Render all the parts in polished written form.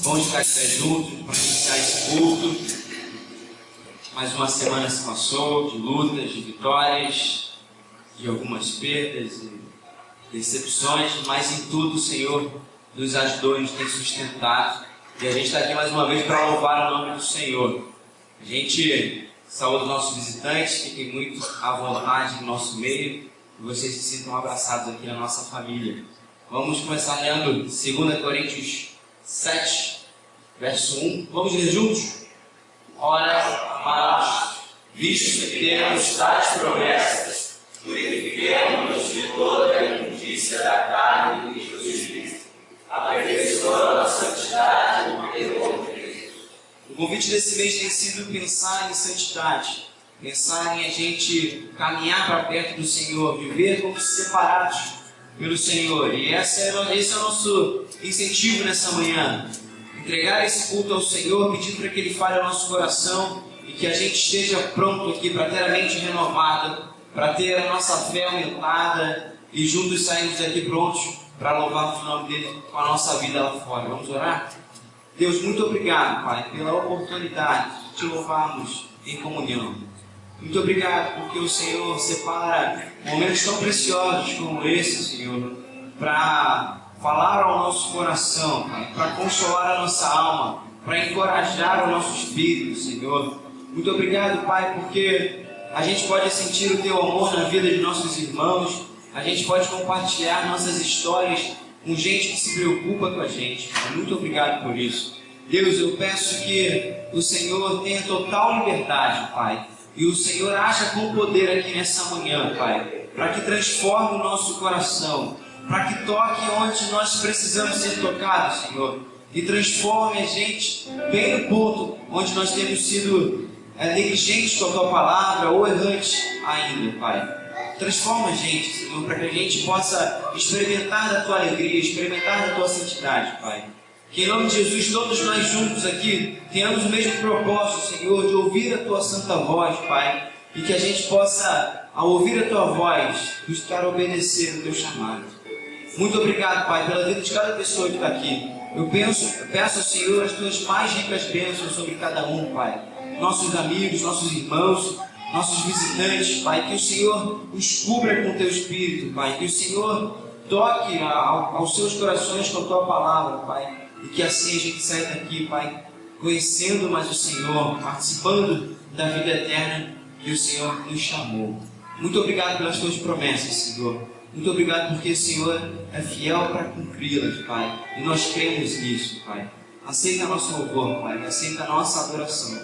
Bom estar juntos para iniciar esse culto. Mais uma semana se passou de lutas, de vitórias, de algumas perdas e decepções, mas em tudo o Senhor nos ajudou e nos tem sustentado. E a gente está aqui mais uma vez para louvar o nome do Senhor. A gente saúda os nossos visitantes, fiquem muito à vontade no nosso meio e vocês se sintam abraçados aqui na nossa família. Vamos começar lendo 2 Coríntios 7, verso 1. Vamos ler juntos? Ora, amados, visto que temos tais promessas, purifiquemo-nos de toda a imundícia da carne e do espírito, aperfeiçoando a santidade no temor de Cristo. O convite desse mês tem sido pensar em santidade, pensar em a gente caminhar para perto do Senhor, viver como separados pelo Senhor. E esse é o nosso incentivo nessa manhã. Entregar esse culto ao Senhor, pedindo para que Ele fale ao nosso coração e que a gente esteja pronto aqui para ter a mente renovada, para ter a nossa fé aumentada e juntos sairmos daqui prontos para louvar o nome dEle com a nossa vida lá fora. Vamos orar? Deus, muito obrigado, Pai, pela oportunidade de te louvarmos em comunhão. Muito obrigado porque o Senhor separa momentos tão preciosos como esse, Senhor, para falar ao nosso coração, Pai, para consolar a nossa alma, para encorajar o nosso espírito, Senhor. Muito obrigado, Pai, porque a gente pode sentir o Teu amor na vida de nossos irmãos, a gente pode compartilhar nossas histórias com gente que se preocupa com a gente. Pai. Muito obrigado por isso. Deus, eu peço que o Senhor tenha total liberdade, Pai, e o Senhor haja com poder aqui nessa manhã, Pai, para que transforme o nosso coração, para que toque onde nós precisamos ser tocados, Senhor, e transforme a gente bem no ponto onde nós temos sido negligentes com a Tua palavra ou errantes ainda, Pai. Transforma a gente, Senhor, para que a gente possa experimentar da Tua alegria, experimentar da Tua santidade, Pai. Que em nome de Jesus, todos nós juntos aqui tenhamos o mesmo propósito, Senhor, de ouvir a Tua santa voz, Pai, e que a gente possa, ao ouvir a Tua voz, buscar obedecer o Teu chamado. Muito obrigado, Pai, pela vida de cada pessoa que está aqui. Eu peço ao Senhor as Tuas mais ricas bênçãos sobre cada um, Pai. Nossos amigos, nossos irmãos, nossos visitantes, Pai, que o Senhor os cubra com o Teu Espírito, Pai, que o Senhor toque aos seus corações com a Tua palavra, Pai. E que assim a gente saia daqui, Pai, conhecendo mais o Senhor, participando da vida eterna que o Senhor nos chamou. Muito obrigado pelas Tuas promessas, Senhor. Muito obrigado porque o Senhor é fiel para cumpri-las, Pai. E nós cremos nisso, Pai. Aceita nosso louvor, Pai. Aceita a nossa adoração,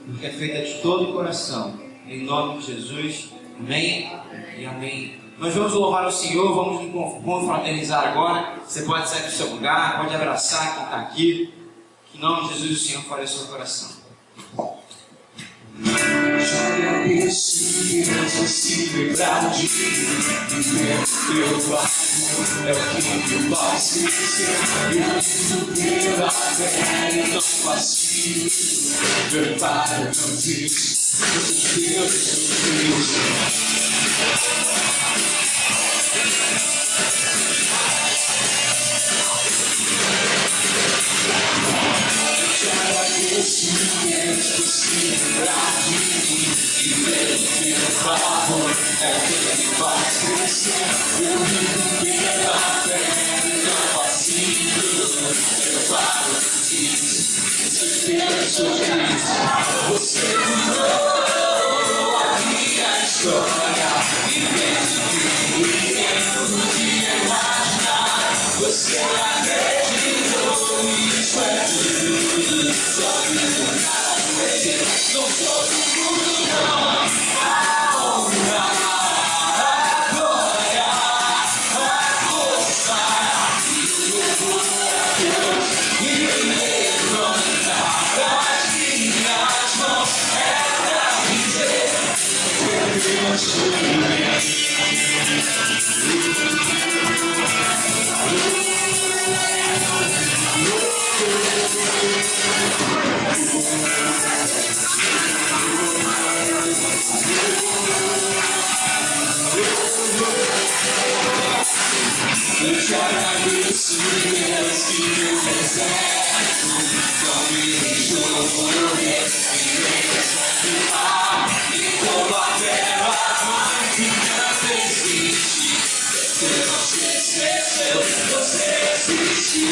porque é feita de todo o coração. Em nome de Jesus. Amém e amém. Nós vamos louvar o Senhor, vamos nos confraternizar agora. Você pode sair do seu lugar, pode abraçar quem está aqui. Que em nome de Jesus o Senhor fale ao seu coração. Joga esse criança se lembrar de teu barco é o que eu posso ser. Eu vivo pela fé e não vacilo. Prepara, não desiste. Deus. Conhecimento se lembrar de mim e ver teu favor é quem me faz crescer. Eu vivo pela fé e não vacilo. Eu paro disso, Deus sorriso. Você mudou a minha história e fez tudo que imaginar. Você acreditou e isso é tudo. Só que não sou do mundo, não. A honra, a glória, a força e o louvor a Deus. E me levantar das minhas mãos é pra dizer que eu sou eu te agradeço pelas que meu deserto não me deixou morrer. E como a terra mãe que não existe, você não se esqueceu, você existe.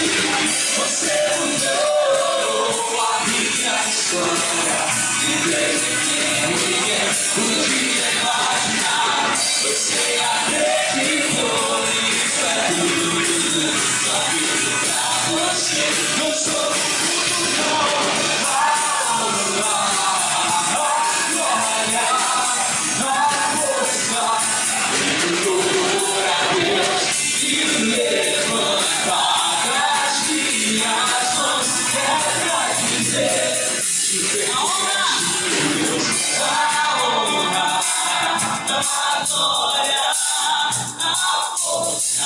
Você mudou a minha história e ninguém podia imaginar. Você acreditou nisso é tudo. Só vivo pra você. Não sou tudo, não. A honra, a glória, a força e o louvor a Deus. E me levantar das minhas mãos é pra dizer que pertence Deus. A honra, a glória, a força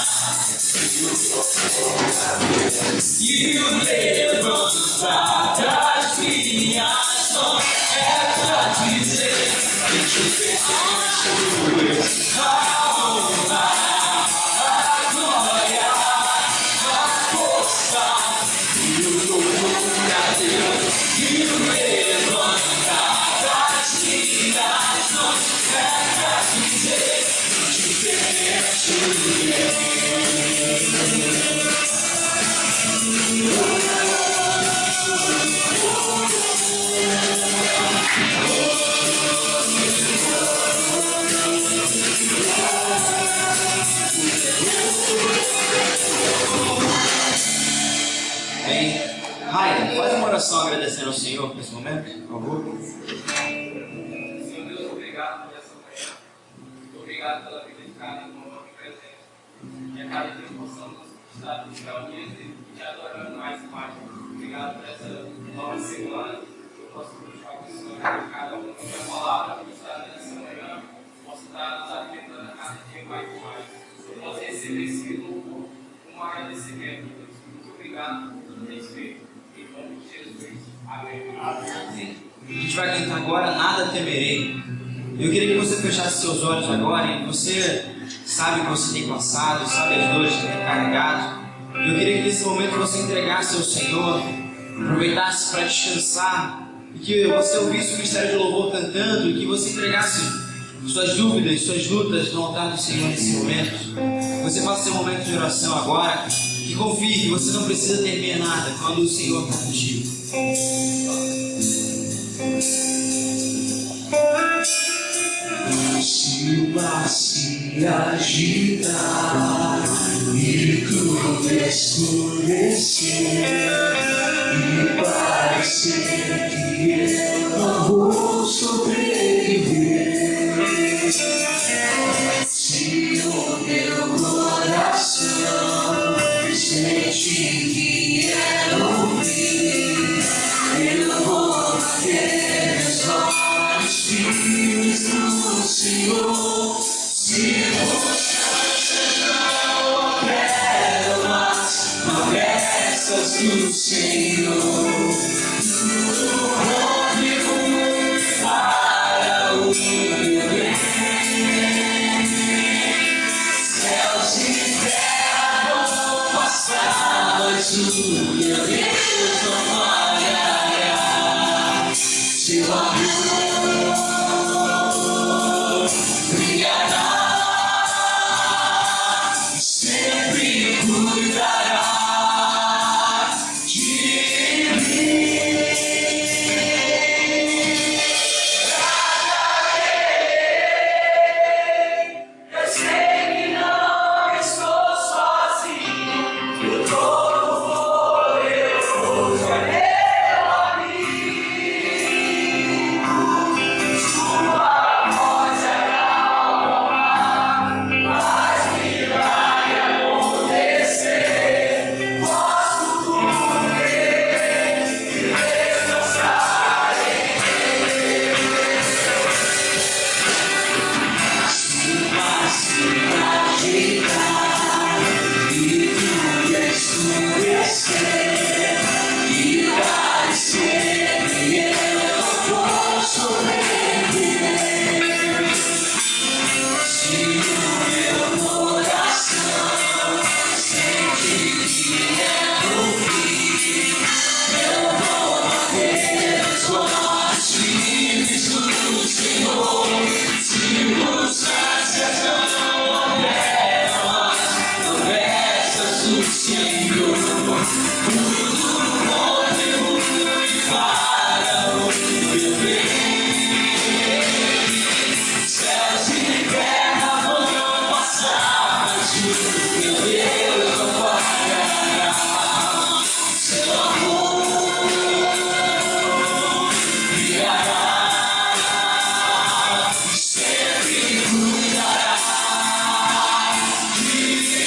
e o levantar das minhas mãos é pra dizer que pertence Deus. A honra, a glória, a força e o louvor a Deus. E o levantar das minhas mãos é pra dizer que pertence Deus. coração agradecendo ao Senhor nesse momento, por favor. Senhor Deus, obrigado por essa manhã. Obrigado pela vida de cada irmão aqui presente. Que a cada dia possamos estar nos reunindo e te adorando mais e mais. Obrigado por essa nova semana. Que eu possa continuar com o Senhor, que cada um que a palavra ministrada nessa manhã possa estar nos alimentando a cada dia mais e mais. Eu possa receber esse louvor com um agradecimento. Muito obrigado por tudo que tem feito. Em nome de Jesus. Amém. Amém. A gente vai cantar agora Nada Temerei. Eu queria que você fechasse seus olhos agora e você sabe o que você tem passado, sabe as dores que tem carregado. Eu queria que nesse momento você entregasse ao Senhor, aproveitasse para descansar e que você ouvisse o ministério de louvor cantando e que você entregasse suas dúvidas, suas lutas no altar do Senhor nesse momento. Você faça seu momento de oração agora, que confie que você não precisa temer nada quando o Senhor está contigo. Se o mar se agitar e tudo escurecer e parecer que eu não vou sobreviver, se o meu coração sente que é ouvir, eu vou bater os olhos firmes no Senhor. Se você não opera mais promessas do Senhor, tudo contribui para o meu bem. Céus e terra vão passar, mas o meu Deus não falhará. Seu amor brilhará, sempre cuidará de mim. Eu sei que não estou sozinho, o todo poderoso é meu amigo. Sua voz é calma, mas que vai acontecer. Posso crer e descansar em Deus. Se o mar se agitar e tudo escurecer e parecer que eu não vou sobreviver, se o meu coração sente que é ouvir, eu vou bater os olhos firmes no Senhor. Se os anjos não operam as promessas do Senhor, tudo contribui para o meu bem. Céus e terra vão passar, mas o meu Deus não falhará. Seu amor brilhará, sempre cuidará de mim.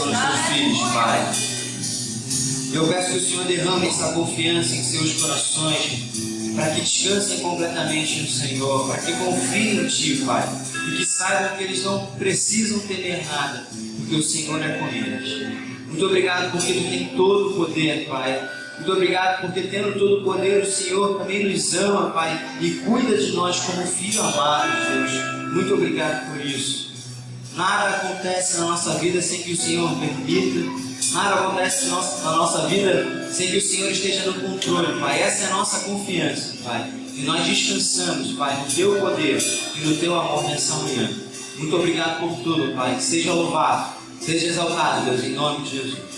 pelos seus filhos, Pai. Eu peço que o Senhor derrame essa confiança em seus corações, para que descansem completamente no Senhor, para que confiem em Ti, Pai, e que saibam que eles não precisam temer nada, porque o Senhor é com eles. Muito obrigado porque Tu tem todo o poder, Pai. Muito obrigado porque, tendo todo o poder, o Senhor também nos ama, Pai, e cuida de nós como filho amado, Deus. Muito obrigado por isso. Nada acontece na nossa vida sem que o Senhor permita. Nada acontece na nossa vida sem que o Senhor esteja no controle, Pai. Essa é a nossa confiança, Pai. E nós descansamos, Pai, no Teu poder e no Teu amor nessa manhã. Muito obrigado por tudo, Pai. Que seja louvado, seja exaltado, Deus, em nome de Jesus.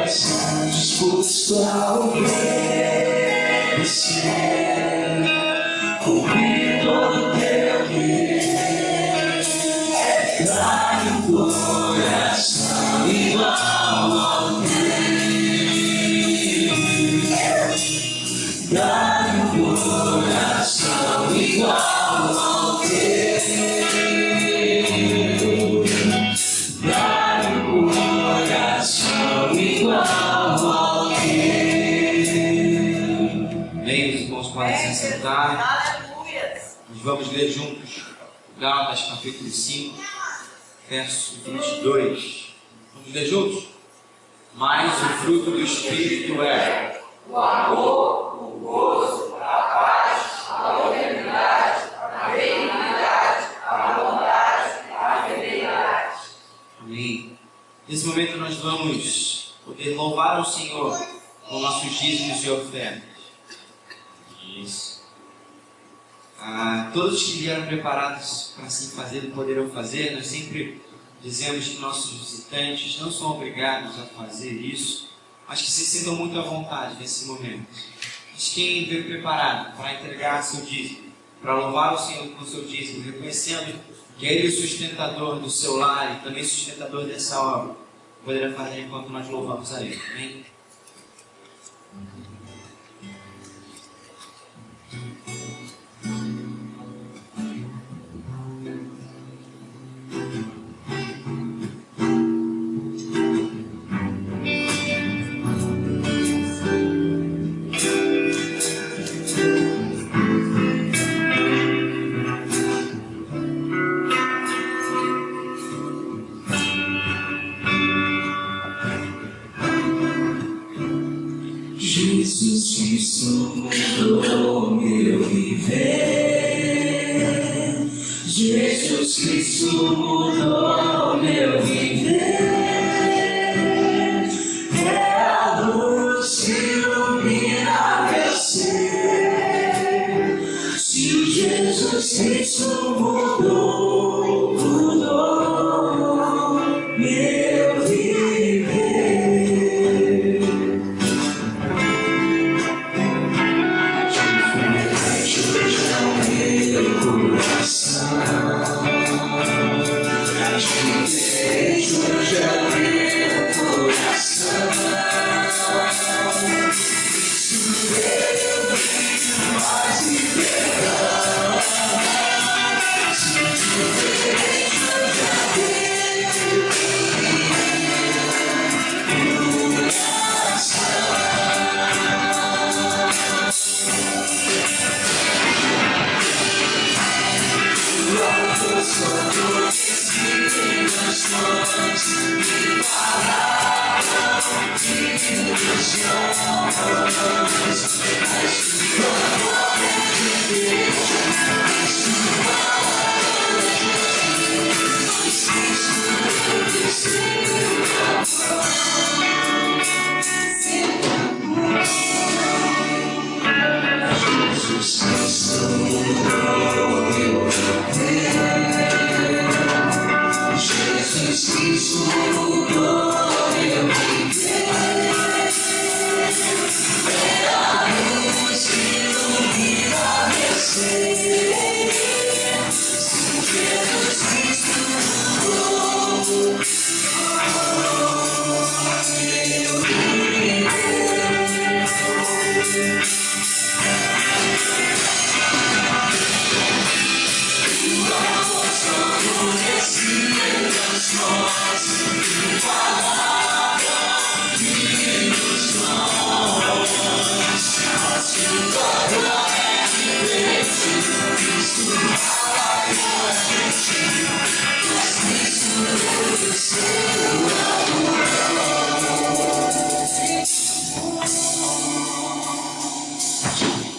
coração disposto a obedecer, cumprir todo teu querer, dar um coração igual ao teu, dar um coração igual ao teu, dar um coração igual ao teu. Bem, os irmãos podem se sentar. Nós vamos ler juntos Gálatas capítulo 5, verso 22. Vamos ler juntos? Mas o fruto do Espírito é O amor, o gozo, a paz, a longanimidade, a benignidade, a bondade, a fidelidade. Amém. Nesse momento nós vamos poder louvar ao Senhor com nossos dízimos e ofertas. Isso. Todos que vieram preparados para assim fazer poderão fazer. Nós sempre dizemos que nossos visitantes não são obrigados a fazer isso, mas que se sintam muito à vontade nesse momento. Mas quem veio preparado para entregar seu dízimo, para louvar o Senhor com o seu dízimo, reconhecendo que é Ele o sustentador do seu lar e também sustentador dessa obra, poderá fazer enquanto nós louvamos a Ele. Amém? Jesus Cristo mudou meu viver. Jesus Cristo mudou meu viver. É a luz que ilumina meu ser. Se o Jesus Cristo mudou meu viver.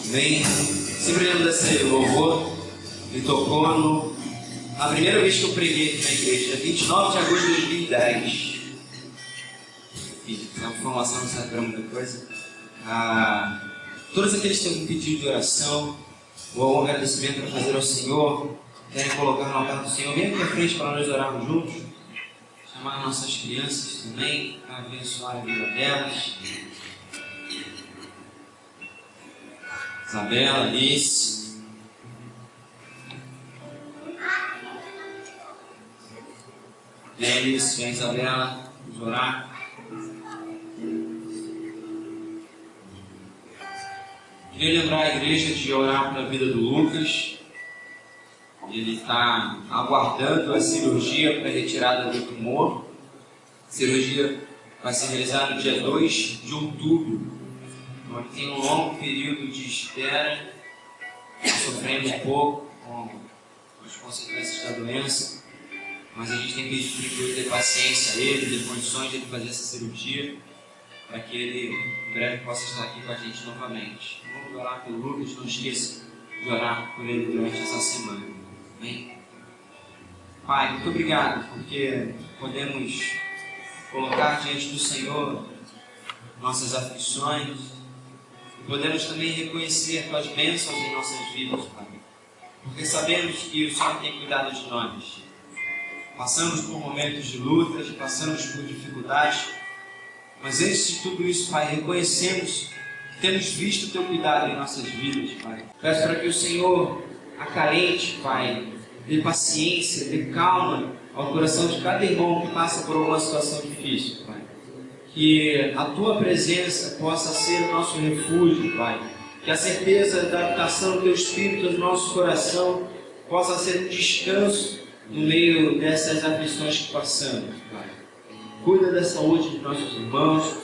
Bem, sempre lembro desse louvor que tocou na primeira vez que eu preguei aqui na igreja, 29 de agosto de 2010. Enfim, a informação não serve para muita coisa. Todos aqueles que têm um pedido de oração ou um agradecimento para fazer ao Senhor, querem colocar no altar do Senhor, vem aqui à frente para nós orarmos juntos. chamar nossas crianças também, para abençoar a vida delas. Isabela, Alice. Denis, vem Isabela, vamos orar. Queria lembrar a igreja de orar para a vida do Lucas. Ele está aguardando a cirurgia para a retirada do tumor. A cirurgia vai ser realizada no dia 2 de outubro. Então, ele tem um longo período de espera, sofrendo um pouco com as consequências da doença. Mas a gente tem pedido para Deus ter paciência a ele, ter condições de ele fazer essa cirurgia, para que ele em breve possa estar aqui com a gente novamente. Vamos orar pelo Lucas, não esqueça de orar por ele durante essa semana. Amém? Pai, muito obrigado, porque podemos colocar diante do Senhor nossas aflições e podemos também reconhecer Tuas bênçãos em nossas vidas, Pai, porque sabemos que o Senhor tem cuidado de nós. Passamos por momentos de lutas, passamos por dificuldades, mas antes de tudo isso, Pai, reconhecemos que temos visto o Teu cuidado em nossas vidas, Pai. Peço para que o Senhor acalente, Pai, dê paciência, dê calma ao coração de cada irmão que passa por alguma situação difícil, Pai. Que a Tua presença possa ser o nosso refúgio, Pai. Que a certeza da habitação do Teu Espírito no nosso coração possa ser um descanso no meio dessas aflições que passamos, Pai. Cuida da saúde de nossos irmãos,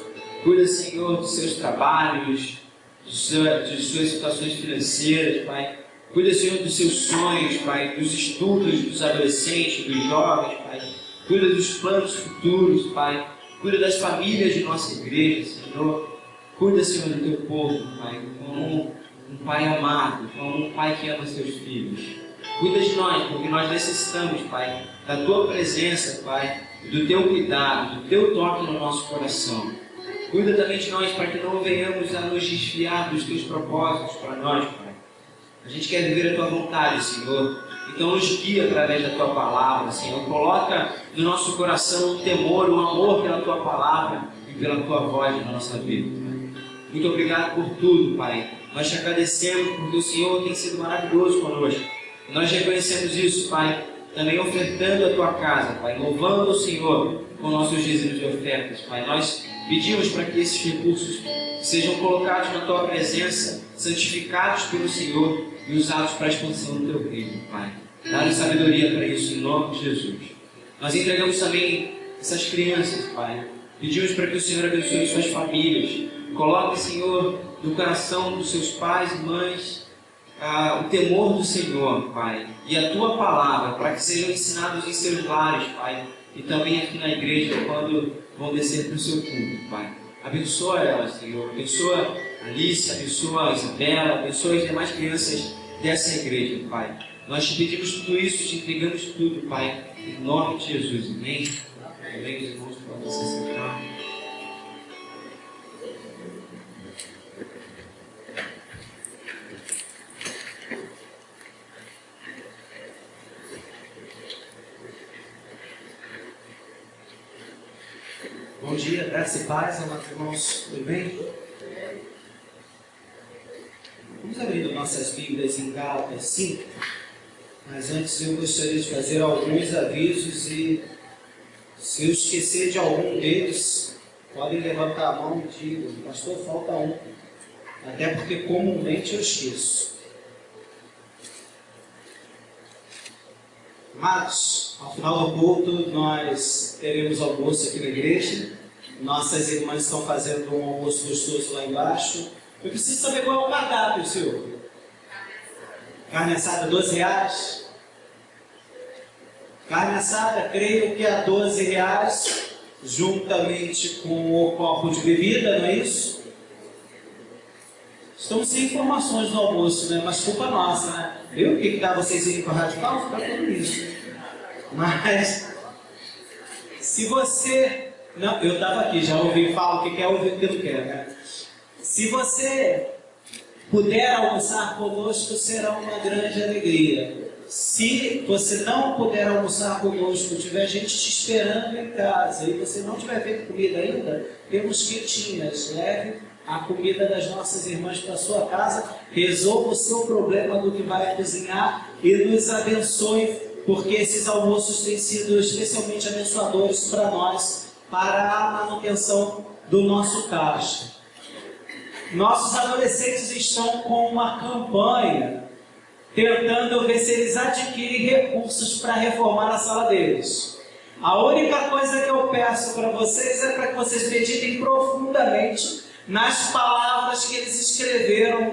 cuida, Senhor, dos seus trabalhos, de suas situações financeiras, Pai. Cuida, Senhor, dos seus sonhos, Pai, dos estudos dos adolescentes, dos jovens, Pai. Cuida dos planos futuros, Pai. Cuida das famílias de nossa igreja, Senhor. Cuida, Senhor, do Teu povo, Pai, como um Pai amado, como um Pai que ama seus filhos. Cuida de nós, porque nós necessitamos, Pai, da Tua presença, Pai, do Teu cuidado, do Teu toque no nosso coração. Cuida também de nós para que não venhamos a nos desviar dos Teus propósitos para nós, Pai. A gente quer viver a Tua vontade, Senhor. Então nos guia através da Tua palavra, Senhor. Coloca no nosso coração um temor, um amor pela Tua palavra e pela Tua voz na nossa vida, Pai. Muito obrigado por tudo, Pai. Nós te agradecemos porque o Senhor tem sido maravilhoso conosco. Nós reconhecemos isso, Pai, também ofertando a Tua casa, Pai, louvando o Senhor com nossos dízimos de ofertas, Pai. Nós pedimos para que esses recursos sejam colocados na Tua presença, santificados pelo Senhor e usados para a expansão do Teu reino, Pai. Dá-nos sabedoria para isso, em nome de Jesus. Nós entregamos também essas crianças, Pai. Pedimos para que o Senhor abençoe suas famílias. Coloque, Senhor, no coração dos seus pais e mães, o temor do Senhor, Pai, e a Tua palavra, para que sejam ensinados em seus lares, Pai, e também aqui na igreja, quando vão descer para o Seu culto, Pai. Abençoa elas, Senhor. Abençoa a Alice, abençoa a Isabela, abençoa as demais crianças dessa igreja, Pai. Nós te pedimos tudo isso, te entregamos tudo, Pai, em nome de Jesus. Amém? Amém, os irmãos, podem se sentar. Bom dia, graça e paz, amados irmãos, tudo bem? Vamos abrir nossas Bíblias em Gálatas 5, mas antes eu gostaria de fazer alguns avisos e se eu esquecer de algum deles, podem levantar a mão e digam, pastor, falta um, até porque comumente eu esqueço. Amados, ao final do culto nós teremos almoço aqui na igreja. Nossas irmãs estão fazendo um almoço gostoso lá embaixo. Eu preciso saber qual é o cardápio, senhor. Carne assada, R$12. Carne assada, creio que é R$12, juntamente com o copo de bebida, não é isso? Estamos sem informações no almoço, né? Mas culpa nossa, né? Viu o que dá vocês irem para a radical? Fica tudo isso. Mas, se você... Não, eu estava aqui, já ouvi falar o que quer ouvir o que não quer, né? Se você puder almoçar conosco, será uma grande alegria. se você não puder almoçar conosco, tiver gente te esperando em casa e você não tiver feito comida ainda, temos quietinhas, leve a comida das nossas irmãs para sua casa, resolva o seu problema do que vai cozinhar e nos abençoe, porque esses almoços têm sido especialmente abençoadores para nós, para a manutenção do nosso caixa. Nossos adolescentes estão com uma campanha tentando ver se eles adquirem recursos para reformar a sala deles. A única coisa que eu peço para vocês é para que vocês meditem profundamente nas palavras que eles escreveram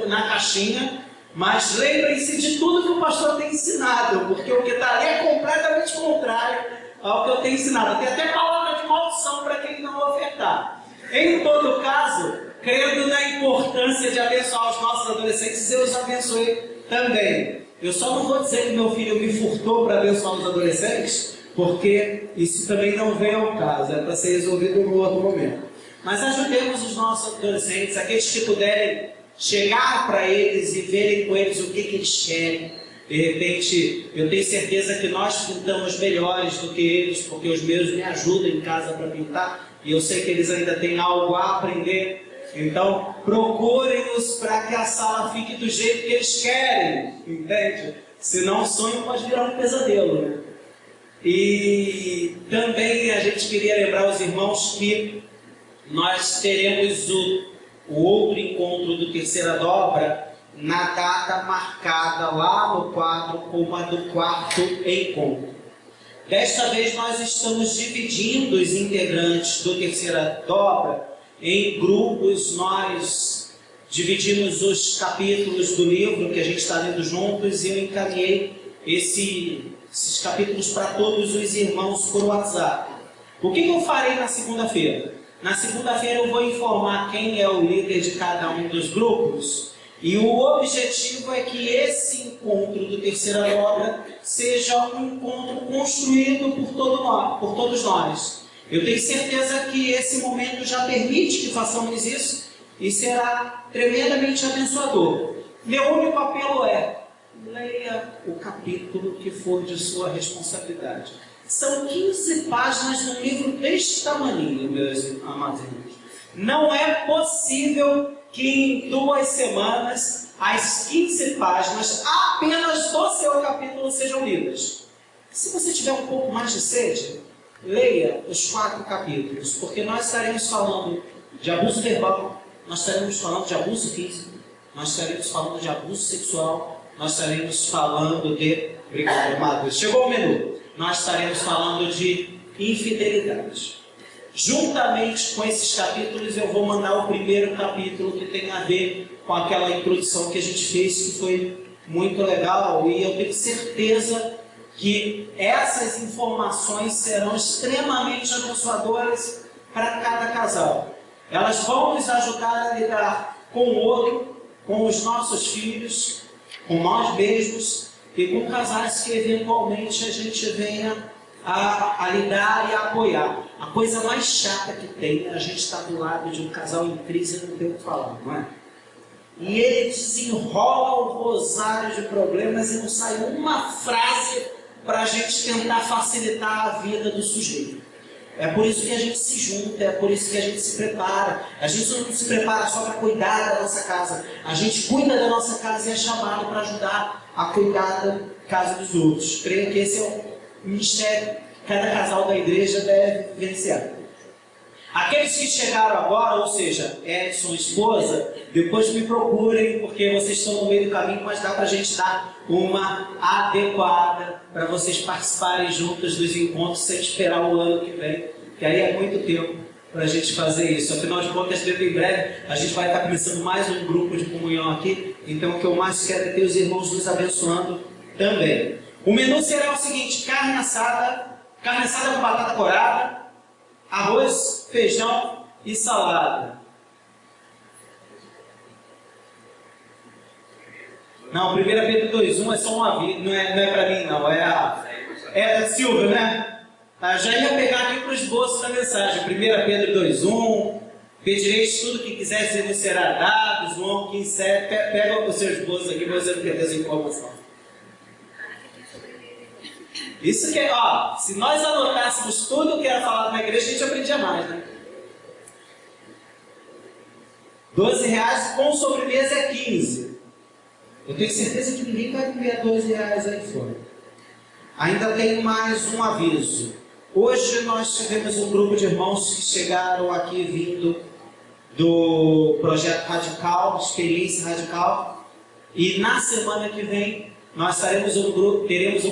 na caixinha, mas lembrem-se de tudo que o pastor tem ensinado, porque o que está ali é completamente contrário ao que eu tenho ensinado. Tem até palavra de maldição para quem não ofertar. Em todo caso, crendo na importância de abençoar os nossos adolescentes, eu os abençoe também. Eu só não vou dizer que meu filho me furtou para abençoar os adolescentes, porque isso também não vem ao caso, é para ser resolvido no outro momento. Mas ajudemos os nossos adolescentes, aqueles que puderem chegar para eles e verem com eles o que eles querem. De repente, eu tenho certeza que nós pintamos melhores do que eles, porque os meus me ajudam em casa para pintar, e eu sei que eles ainda têm algo a aprender. Então, procurem-nos para que a sala fique do jeito que eles querem, entende? Senão o sonho pode virar um pesadelo, né? E também a gente queria lembrar os irmãos que nós teremos o outro encontro do Terceira Dobra na data marcada lá no quadro como a do quarto encontro. Desta vez nós estamos dividindo os integrantes do Terceira Dobra em grupos. Nós dividimos os capítulos do livro que a gente está lendo juntos e eu encaminhei esses capítulos para todos os irmãos por WhatsApp. O que eu farei na segunda-feira? Na segunda-feira eu vou informar quem é o líder de cada um dos grupos, e o objetivo é que esse encontro do Terceira Dobra seja um encontro construído por todos nós. Eu tenho certeza que esse momento já permite que façamos isso e será tremendamente abençoador. Meu único apelo é: leia o capítulo que for de sua responsabilidade. São 15 páginas num livro deste tamanho, meus amados irmãos. Não é possível que em 2 semanas as 15 páginas apenas do seu capítulo sejam lidas. Se você tiver um pouco mais de sede, leia os 4 capítulos, porque nós estaremos falando de abuso verbal, nós estaremos falando de abuso físico, nós estaremos falando de abuso sexual, nós estaremos falando de... Obrigado, amados. Chegou o menu. Nós estaremos falando de infidelidade. Juntamente com esses capítulos, eu vou mandar o primeiro capítulo que tem a ver com aquela introdução que a gente fez, que foi muito legal, e eu tenho certeza que essas informações serão extremamente abençoadoras para cada casal. Elas vão nos ajudar a lidar com o outro, com os nossos filhos, com nós mesmos, e com casais que eventualmente a gente venha a lidar e a apoiar. A coisa mais chata que tem é a gente estar do lado de um casal em crise e não ter o que falar, não é? E ele desenrola o rosário de problemas e não sai uma frase para a gente tentar facilitar a vida do sujeito. É por isso que a gente se junta, é por isso que a gente se prepara. A gente não se prepara só para cuidar da nossa casa. A gente cuida da nossa casa e é chamado para ajudar a cuidar da casa dos outros. Creio que esse é o ministério que cada casal da igreja deve vivenciar. Aqueles que chegaram agora, ou seja, Edson, esposa, depois me procurem, porque vocês estão no meio do caminho, mas dá para a gente dar uma adequada para vocês participarem juntos dos encontros sem esperar o ano que vem, que aí é muito tempo para a gente fazer isso. Afinal de contas, dentro em breve, a gente vai estar começando mais um grupo de comunhão aqui, então o que eu mais quero é ter os irmãos nos abençoando também. O menu será o seguinte: carne assada com batata corada, arroz, feijão e salada. Não, 1 Pedro 2:1 é só um aviso, não é para mim não, é a Silvia, né? Já ia pegar aqui para o esboço da mensagem. 1 Pedro 2:1, pedireis tudo que quiseres e vos será dado. João 15:7, pega o seu esboço aqui para você não perder essa informação. Isso que é, ó, se nós anotássemos tudo o que era falado na igreja, a gente aprendia mais, né? R$12 com sobremesa é 15. Eu tenho certeza que ninguém vai comer R$12 aí fora. Ainda tem mais um aviso. Hoje nós tivemos um grupo de irmãos que chegaram aqui vindo do projeto Radical, Experiência Radical. E na semana que vem nós teremos um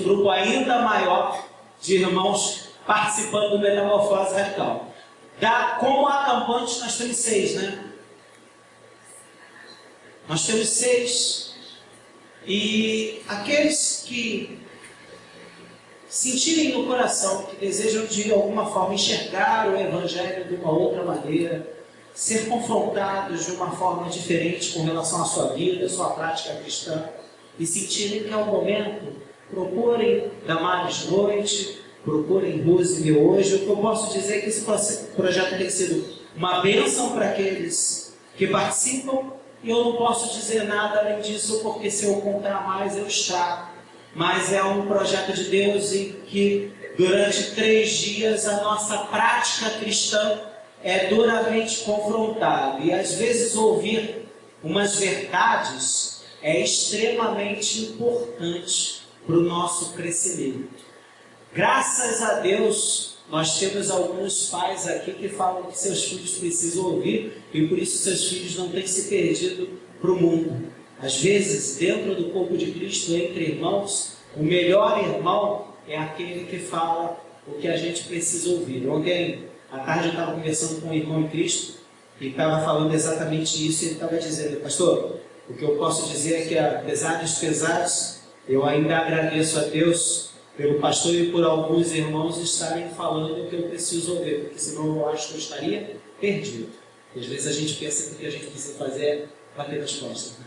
grupo ainda maior de irmãos participando do Metamorfose Radical. Como acampante nós temos 6, né? Nós temos 6. E aqueles que sentirem no coração que desejam de alguma forma enxergar o Evangelho de uma outra maneira, ser confrontados de uma forma diferente com relação à sua vida, à sua prática cristã, e sentirem que é o momento, procurem Damares Noite, procurem Rose hoje. O que eu posso dizer é que esse projeto tem sido uma bênção para aqueles que participam, e eu não posso dizer nada além disso, porque se eu contar mais eu estrago. Mas é um projeto de Deus em que durante 3 dias a nossa prática cristã é duramente confrontada. E às vezes ouvir umas verdades é extremamente importante para o nosso crescimento. Graças a Deus, nós temos alguns pais aqui que falam que seus filhos precisam ouvir e por isso seus filhos não têm se perdido para o mundo. Às vezes, dentro do corpo de Cristo, entre irmãos, o melhor irmão é aquele que fala o que a gente precisa ouvir. Ontem, à tarde, eu estava conversando com um irmão em Cristo e estava falando exatamente isso. E ele estava dizendo: pastor, o que eu posso dizer é que, apesar dos pesares, eu ainda agradeço a Deus pelo pastor e por alguns irmãos estarem falando o que eu preciso ouvir, porque senão eu acho que eu estaria perdido. E às vezes a gente pensa que o que a gente precisa fazer é bater nas costas.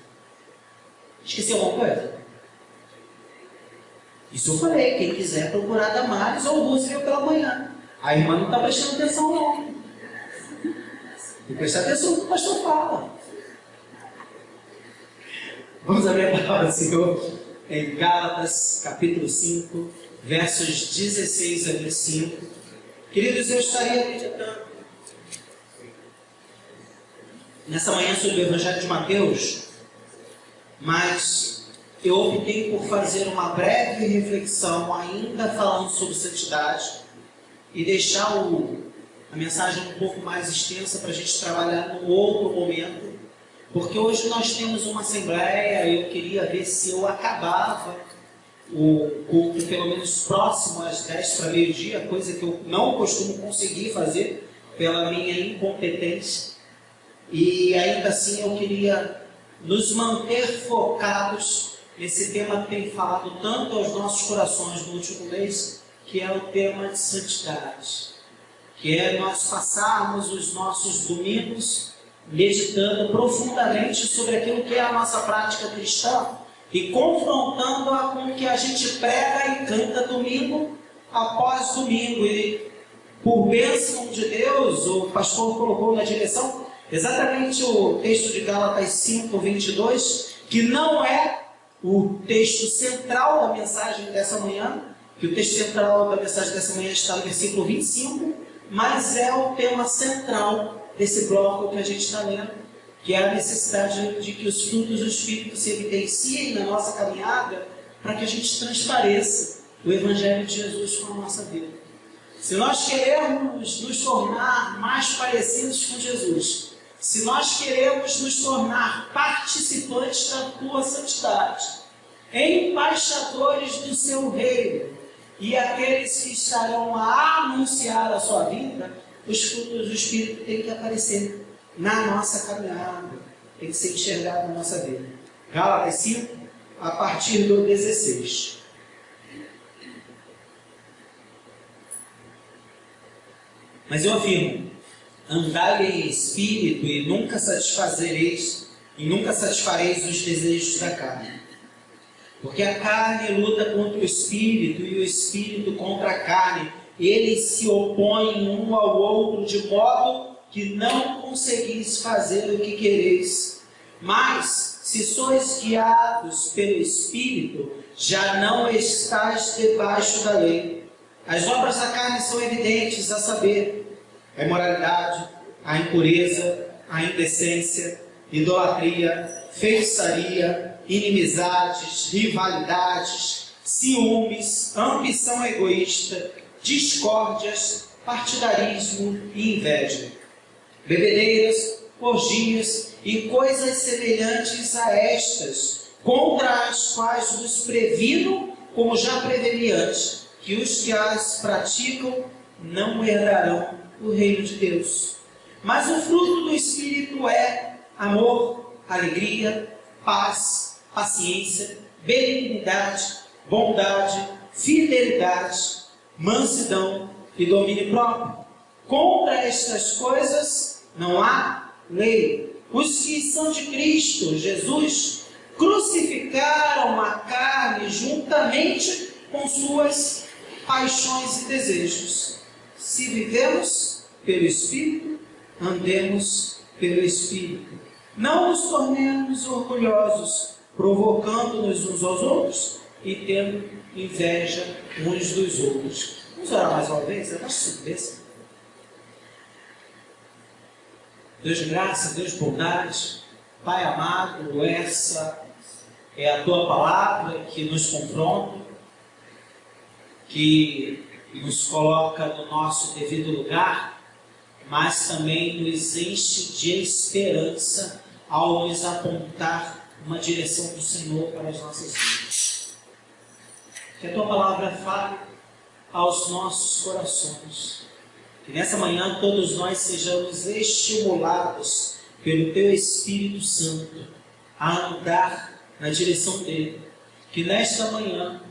Esqueci alguma coisa? Isso eu falei, quem quiser procurar Damares ou Roosevelt pela manhã. A irmã não está prestando atenção não. Tem que prestar atenção no que o pastor fala. Vamos abrir a palavra do Senhor em Gálatas, capítulo 5, versos 16 a 25. Queridos, eu estaria meditando nessa manhã sobre o Evangelho de Mateus, mas eu optei por fazer uma breve reflexão, ainda falando sobre santidade, e deixar a mensagem um pouco mais extensa para a gente trabalhar num outro momento, porque hoje nós temos uma assembleia e eu queria ver se eu acabava o culto pelo menos próximo às 10 para meio-dia, coisa que eu não costumo conseguir fazer pela minha incompetência, e ainda assim eu queria nos manter focados nesse tema que tem falado tanto aos nossos corações no último mês, que é o tema de santidade, que é nós passarmos os nossos domingos meditando profundamente sobre aquilo que é a nossa prática cristã e confrontando-a com o que a gente prega e canta domingo após domingo. E por bênção de Deus, o pastor colocou na direção exatamente o texto de Gálatas 5, 22, que não é o texto central da mensagem dessa manhã, que o texto central da mensagem dessa manhã está no versículo 25, mas é o tema central desse bloco que a gente está lendo, que é a necessidade de que os frutos do Espírito se evidenciem na nossa caminhada para que a gente transpareça o Evangelho de Jesus com a nossa vida. Se nós queremos nos tornar mais parecidos com Jesus, se nós queremos nos tornar participantes da tua santidade, embaixadores do seu reino, e aqueles que estarão a anunciar a sua vida, os frutos do Espírito têm que aparecer na nossa caminhada, tem que ser enxergado na nossa vida. Gálatas 5, a partir do 16. Mas eu afirmo: andai em espírito e nunca satisfareis os desejos da carne. Porque a carne luta contra o espírito e o espírito contra a carne. Eles se opõem um ao outro de modo que não conseguis fazer o que quereis. Mas, Se sois guiados pelo Espírito, já não estáis debaixo da lei. As obras da carne são evidentes, a saber, a imoralidade, a impureza, a indecência, idolatria, feitiçaria, inimizades, rivalidades, ciúmes, ambição egoísta, discórdias, partidarismo e inveja, bebedeiras, orgias e coisas semelhantes a estas, contra as quais vos previno, como já preveni antes, que os que as praticam não herdarão o reino de Deus. Mas o fruto do Espírito é amor, alegria, paz, paciência, benignidade, bondade, fidelidade, mansidão e domínio próprio. Contra estas coisas não há lei. Os que são de Cristo Jesus crucificaram a carne juntamente com suas paixões e desejos. Se vivemos pelo Espírito, andemos pelo Espírito. Não nos tornemos orgulhosos, provocando-nos uns aos outros e tendo inveja uns dos outros. Vamos orar mais uma vez? É nossa cabeça. Deus de graça, Deus de bondade, Pai amado, essa é a Tua palavra que nos confronta, que nos coloca no nosso devido lugar, mas também nos enche de esperança ao nos apontar uma direção do Senhor para as nossas vidas. Que a Tua palavra fale aos nossos corações. Que nessa manhã todos nós sejamos estimulados pelo Teu Espírito Santo a andar na direção dEle. Que nesta manhã,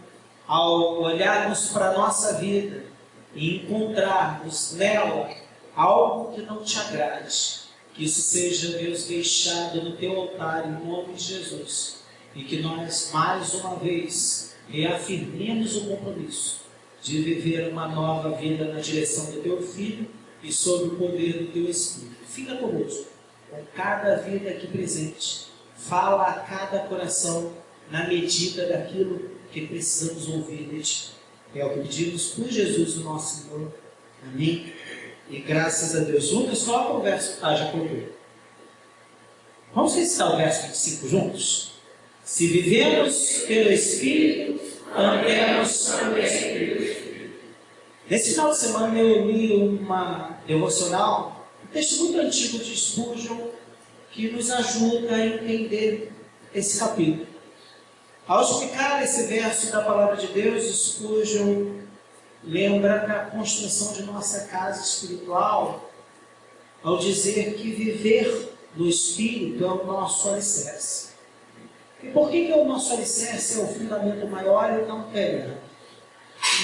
ao olharmos para a nossa vida e encontrarmos nela algo que não Te agrade, que isso seja, Deus, deixado no Teu altar em nome de Jesus. E que nós, mais uma vez, reafirmemos o compromisso de viver uma nova vida na direção do Teu Filho e sob o poder do Teu Espírito. Fica conosco, com cada vida aqui presente. Fala a cada coração na medida daquilo que precisamos ouvir de Ti. É o que pedimos por Jesus, o nosso Senhor. Amém. E graças a Deus. Lucas, coloca o verso. Já colocou. Vamos recitar o verso 25 juntos? Se vivemos pelo Espírito, andemos pelo Espírito. Nesse final de semana eu li uma devocional, um texto muito antigo de Spurgeon, que nos ajuda a entender esse capítulo. Ao explicar esse verso da palavra de Deus, Spurgeon lembra da construção de nossa casa espiritual, ao dizer que viver no Espírito é o nosso alicerce. E por que o nosso alicerce é o fundamento maior e não terreno?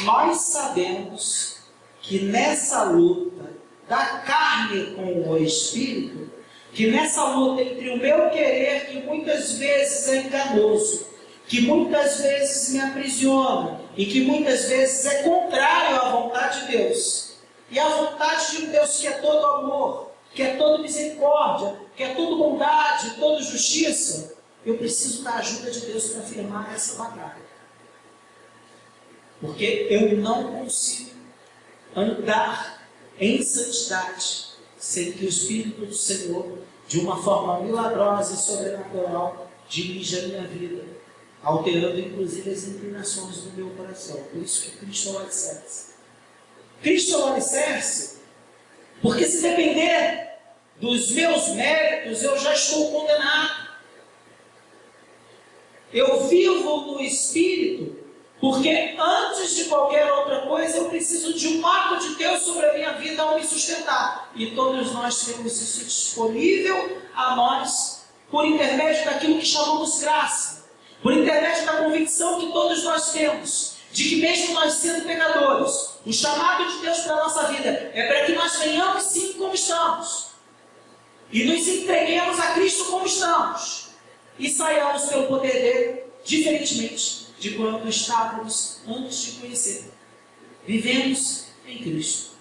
Nós sabemos que nessa luta da carne com o Espírito, que nessa luta entre o meu querer, que muitas vezes é enganoso, que muitas vezes me aprisiona e que muitas vezes é contrário à vontade de Deus, e a vontade de Deus que é todo amor, que é toda misericórdia, que é toda bondade, toda justiça, eu preciso da ajuda de Deus para firmar essa batalha. Porque eu não consigo andar em santidade sem que o Espírito do Senhor, de uma forma milagrosa e sobrenatural, dirija a minha vida, alterando inclusive as inclinações do meu coração. Por isso que Cristo é o alicerce. Cristo é o alicerce, porque se depender dos meus méritos, eu já estou condenado. Eu vivo no Espírito, porque antes de qualquer outra coisa, eu preciso de um ato de Deus sobre a minha vida ao me sustentar. E todos nós temos isso disponível a nós, por intermédio daquilo que chamamos graça, por intermédio da convicção que todos nós temos, de que mesmo nós sendo pecadores, o chamado de Deus para a nossa vida é para que nós venhamos sim como estamos, e nos entreguemos a Cristo como estamos, e saiamos pelo poder dele, diferentemente de quando estávamos antes de conhecer. Vivemos em Cristo.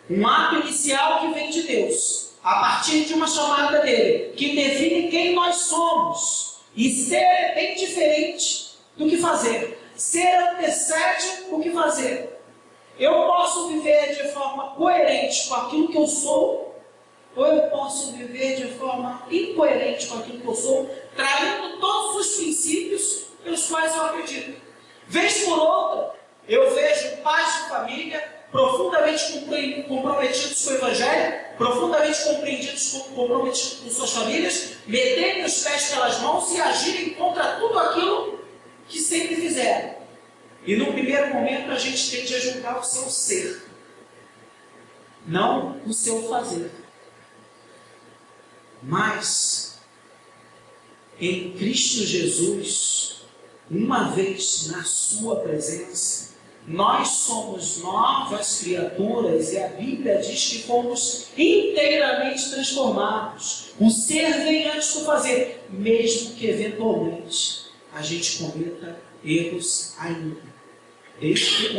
Um ato inicial que vem de Deus, a partir de uma chamada dele, que define quem nós somos. E ser é bem diferente do que fazer. Ser antecede o que fazer. Eu posso viver de forma coerente com aquilo que eu sou, ou eu posso viver de forma incoerente com aquilo que eu sou, traindo todos os princípios pelos quais eu acredito. Vez por outra, eu vejo pais de família profundamente comprometidos com o Evangelho, profundamente comprometidos com suas famílias, meterem os pés pelas mãos e agirem contra tudo aquilo que sempre fizeram. E no primeiro momento a gente tende a julgar o seu ser, não o seu fazer. Mas, em Cristo Jesus, uma vez na sua presença, nós somos novas criaturas e a Bíblia diz que fomos inteiramente transformados. O ser vem antes do fazer, mesmo que eventualmente a gente cometa erros ainda. Desde que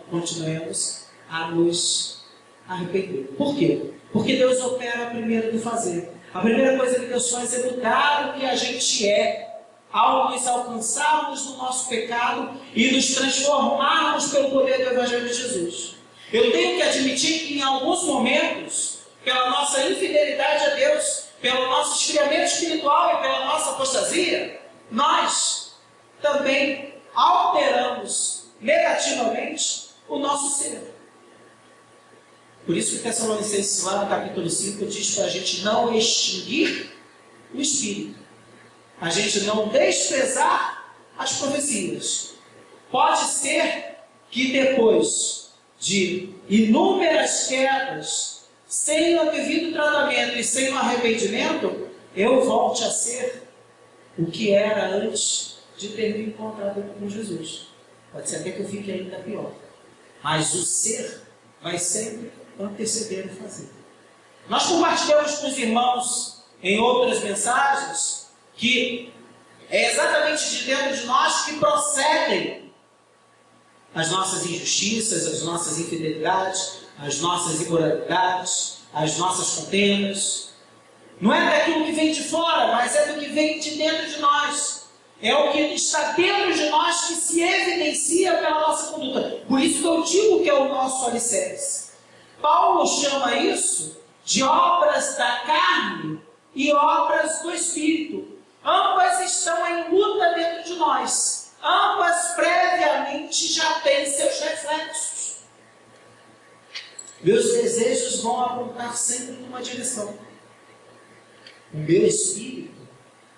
continuemos a nos arrepender. Por quê? Porque Deus opera primeiro no fazer. A primeira coisa que Deus faz é mudar o que a gente é, ao nos alcançarmos no nosso pecado e nos transformarmos pelo poder do Evangelho de Jesus. Eu tenho que admitir que em alguns momentos, pela nossa infidelidade a Deus, pelo nosso esfriamento espiritual e pela nossa apostasia, nós também alteramos negativamente o nosso ser. Por isso que Tessalonicenses, lá no capítulo 5, diz para a gente não extinguir o Espírito, a gente não desprezar as profecias. Pode ser que depois de inúmeras quedas, sem o devido tratamento e sem o arrependimento, eu volte a ser o que era antes de ter me encontrado com Jesus. Pode ser até que eu fique ainda pior. Mas o ser vai sempre anteceder o fazer. Nós compartilhamos com os irmãos em outras mensagens que é exatamente de dentro de nós que procedem as nossas injustiças, as nossas infidelidades, as nossas imoralidades, as nossas contendas. Não é daquilo que vem de fora, mas é do que vem de dentro de nós. É o que está dentro de nós que se evidencia pela nossa conduta. Por isso que eu digo que é o nosso alicerce. Paulo chama isso de obras da carne e obras do Espírito. Ambas estão em luta dentro de nós. Ambas previamente já têm seus reflexos. Meus desejos vão apontar sempre numa direção. O meu espírito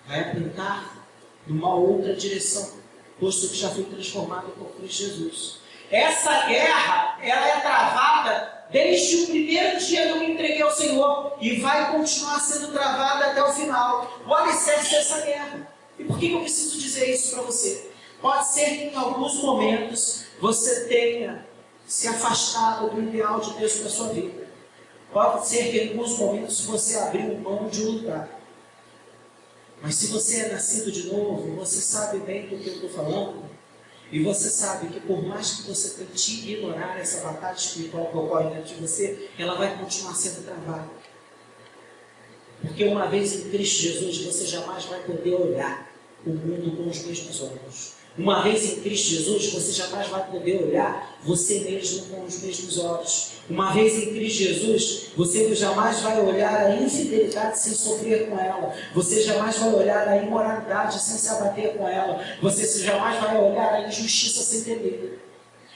vai apontar numa outra direção, posto que já fui transformado por Cristo Jesus. Essa guerra, ela é travada desde o primeiro dia que eu me entreguei ao Senhor e vai continuar sendo travada até o final. O alicerce dessa guerra. E por que eu preciso dizer isso para você? Pode ser que em alguns momentos você tenha se afastado do ideal de Deus para a sua vida. Pode ser que em alguns momentos você abriu mão de lutar. Mas se você é nascido de novo, você sabe bem do que eu estou falando. E você sabe que por mais que você tente ignorar essa batalha espiritual que ocorre dentro de você, ela vai continuar sendo travada. Porque uma vez em Cristo Jesus, você jamais vai poder olhar o mundo com os mesmos olhos. Uma vez em Cristo Jesus, você jamais vai poder olhar você mesmo com os mesmos olhos. Uma vez em Cristo Jesus, você jamais vai olhar a infidelidade sem sofrer com ela. Você jamais vai olhar a imoralidade sem se abater com ela. Você jamais vai olhar a injustiça sem temer.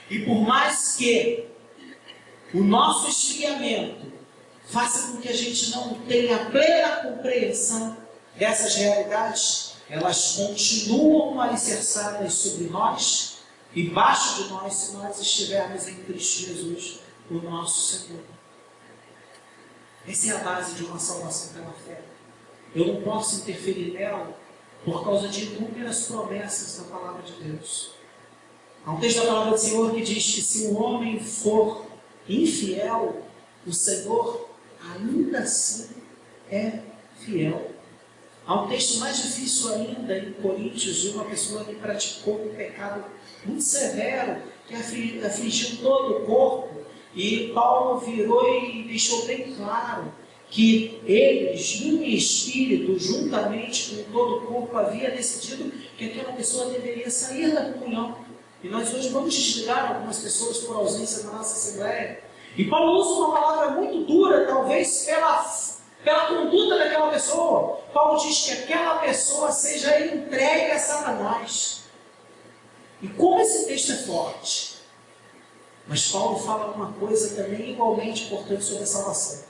E por mais que o nosso esfriamento faça com que a gente não tenha plena compreensão dessas realidades, elas continuam alicerçadas sobre nós e baixo de nós se nós estivermos em Cristo Jesus, o nosso Senhor. Essa é a base de uma salvação pela fé. Eu não posso interferir nela por causa de inúmeras promessas da palavra de Deus. Há um texto da palavra do Senhor que diz que se o homem for infiel, o Senhor ainda assim é fiel. Há um texto mais difícil ainda em Coríntios de uma pessoa que praticou um pecado muito severo, que afligiu todo o corpo. E Paulo virou e deixou bem claro que eles, em espírito, juntamente com todo o corpo, havia decidido que aquela pessoa deveria sair da comunhão. E nós hoje vamos desligar algumas pessoas por ausência da nossa Assembleia. E Paulo usa uma palavra muito dura, talvez pela conduta daquela pessoa. Paulo diz que aquela pessoa seja entregue a Satanás. E como esse texto é forte. Mas Paulo fala uma coisa também igualmente importante sobre a salvação.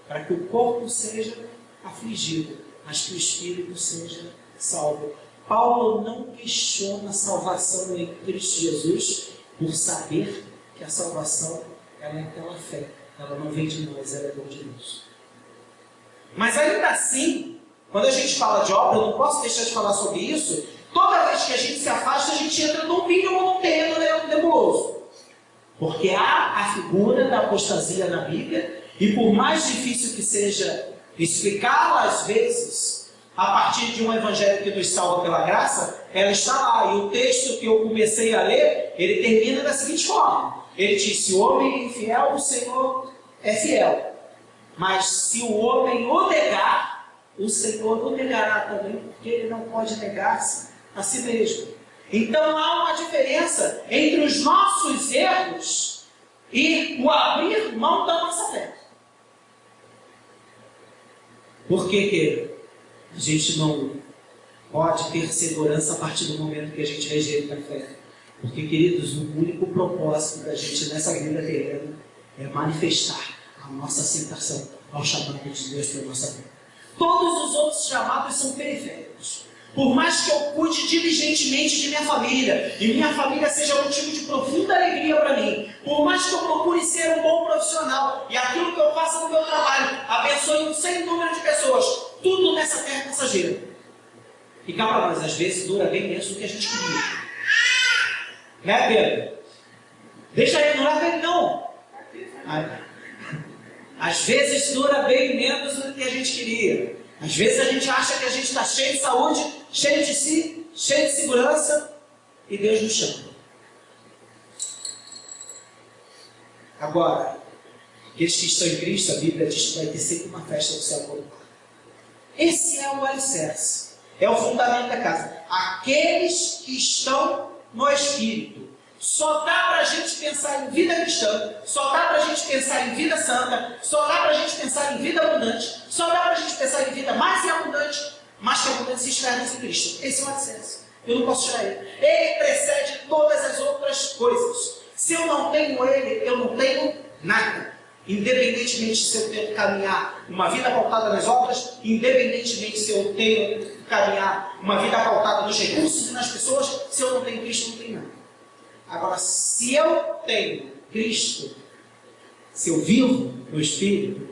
Para que o corpo seja afligido, mas que o espírito seja salvo. Paulo não questiona a salvação em Cristo Jesus por saber que a salvação ela é pela fé. Ela não vem de nós, ela é dom de Deus. Mas ainda assim, quando a gente fala de obra, eu não posso deixar de falar sobre isso. Toda vez que a gente se afasta, a gente entra num pingo ou num terreno nebuloso. Porque há a figura da apostasia na Bíblia, e por mais difícil que seja explicá-la às vezes, a partir de um evangelho que nos salva pela graça, ela está lá. E o texto que eu comecei a ler, ele termina da seguinte forma. Ele diz: se o homem é infiel, o Senhor é fiel. Mas se o homem o negar, o Senhor o negará também, porque ele não pode negar-se a si mesmo. Então há uma diferença entre os nossos erros e o abrir mão da nossa fé. Por que a gente não pode ter segurança a partir do momento que a gente rejeita a fé? Porque, queridos, o único propósito da gente nessa vida terrena é manifestar a nossa aceitação ao chamado de Deus para a nossa vida. Todos os outros chamados são periféricos. Por mais que eu cuide diligentemente de minha família, e minha família seja motivo de profunda alegria para mim, por mais que eu procure ser um bom profissional, e aquilo que eu faço no meu trabalho abençoe um sem número de pessoas, tudo nessa terra é passageiro. E cá para nós, às vezes, dura bem menos do que a gente queria. Né, Pedro? Deixa ele, não leva ele não. Às vezes dura bem menos do que a gente queria. Às vezes a gente acha que a gente está cheio de saúde, cheio de si, cheio de segurança, e Deus nos chama. Agora, aqueles que estão em Cristo, a Bíblia diz que vai ter sempre uma festa do céu quando Pai. Esse é o alicerce, é o fundamento da casa. Aqueles que estão no Espírito. Só dá para a gente pensar em vida cristã, só dá para a gente pensar em vida santa, só dá para a gente pensar em vida abundante, só dá para a gente pensar em vida mais abundante, mas que abundante se estivermos em Cristo. Esse é o alicerce. Eu não posso tirar ele. Ele precede todas as outras coisas. Se eu não tenho ele, eu não tenho nada. Independentemente se eu tenho que caminhar uma vida pautada nas obras, independentemente se eu tenho que caminhar uma vida pautada nos recursos e nas pessoas, se eu não tenho Cristo, não tenho nada. Agora, se eu tenho Cristo, se eu vivo no Espírito,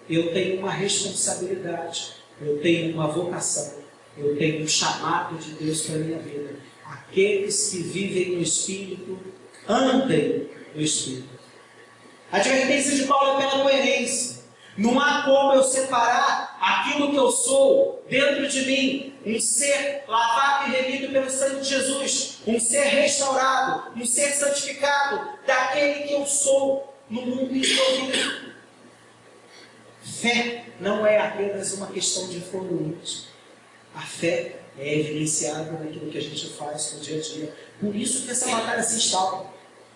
eu tenho uma responsabilidade, eu tenho uma vocação, eu tenho um chamado de Deus para a minha vida. Aqueles que vivem no Espírito, andem no Espírito. A advertência de Paulo é pela coerência. Não há como eu separar aquilo que eu sou dentro de mim, um ser lavado e remido pelo sangue de Jesus, um ser restaurado, um ser santificado, daquele que eu sou no mundo em que eu vivo. Fé não é apenas uma questão de fluidos. A fé é evidenciada naquilo que a gente faz no dia a dia. Por isso que essa batalha se instala.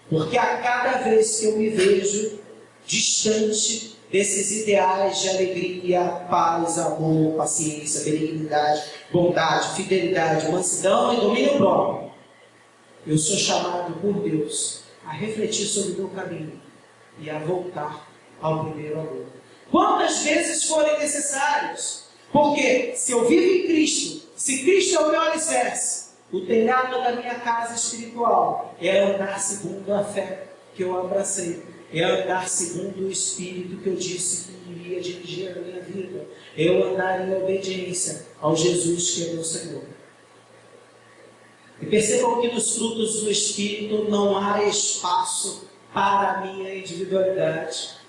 Porque a cada vez que eu me vejo distante desses ideais de alegria, paz, amor, paciência, benignidade, bondade, fidelidade, mansidão e domínio próprio, eu sou chamado por Deus a refletir sobre o meu caminho e a voltar ao primeiro amor. Quantas vezes forem necessárias? Porque se eu vivo em Cristo, se Cristo é o meu alicerce, o telhado da minha casa espiritual é andar segundo a fé que eu abracei, é andar segundo o Espírito que eu disse que iria dirigir a minha vida, é eu andar em obediência ao Jesus que é meu Senhor. E percebam que nos frutos do Espírito não há espaço para a minha individualidade.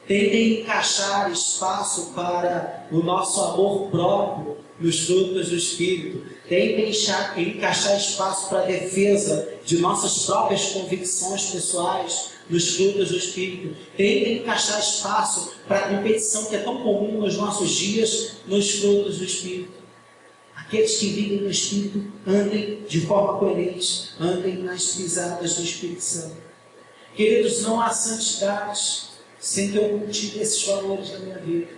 Tentem encaixar espaço para o nosso amor próprio nos frutos do Espírito. Tentem encaixar espaço para a defesa de nossas próprias convicções pessoais nos frutos do Espírito. Tentem encaixar espaço para a competição que é tão comum nos nossos dias, nos frutos do Espírito. Aqueles que vivem no Espírito, andem de forma coerente, andem nas pisadas do Espírito Santo. Queridos, não há santidade sem que eu cultive esses valores na minha vida.